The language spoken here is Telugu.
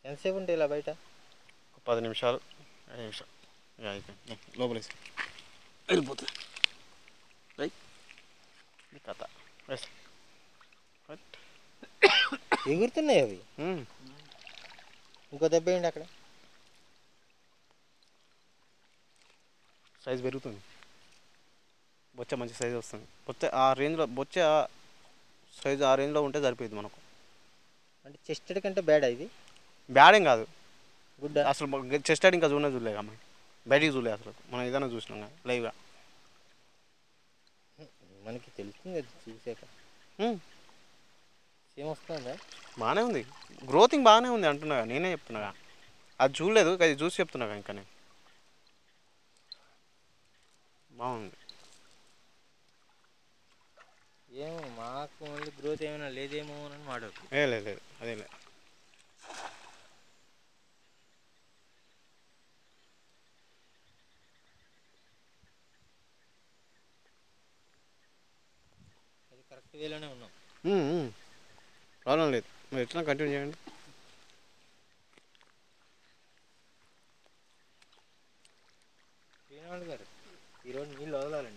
ఎంతసేపు ఉంటాయి ఇలా బయట? 10 నిమిషాలు 5 నిమిషాలు అయిపోయింది. లోపలేసి వెళ్ళిపోతుంది రైట్ కథ వేస్తా ఎగురుతున్నాయి అవి. ఇంకో దెబ్బ వేయండి అక్కడ. సైజ్ పెరుగుతుంది, బొచ్చ మంచి సైజ్ వస్తుంది. బొచ్చ ఆ రేంజ్లో, బొచ్చ సైజు ఆ రేంజ్లో ఉంటే సరిపోయింది మనకు. అంటే చెస్టెడ్ కంటే బ్యాడ్ ఇది? బ్యాడ్ ఏం కాదు, గుడ్. అసలు చెస్ట్ హైడ్ ఇంకా చూడలేదు అమ్మాయి, బయటికి చూడలేదు అసలు. మనం ఏదైనా చూసినాం కదా లైవ్గా. మనకి తెలుస్తుంది కదా చూసాక. సేమ్ వస్తుందా? బాగానే ఉంది, గ్రోతింగ్ బాగానే ఉంది అంటున్నా, నేనే చెప్తున్నా. అది చూడలేదు, అది చూసి చెప్తున్నా ఇంకా నేను. బాగుంది. ఏమో మాకు మళ్ళీ గ్రోత్ ఏమైనా లేదేమో అని మాట్లాడు. లేదు లేదు అదే లేదు. అది కరెక్ట్ వేలోనే ఉన్నాం. ప్రాబ్లం లేదు, మీరు ఎట్లా కంటిన్యూ చేయండి. శ్రీనివాస్ గారు ఈరోజు నీళ్ళు వదలాలండి.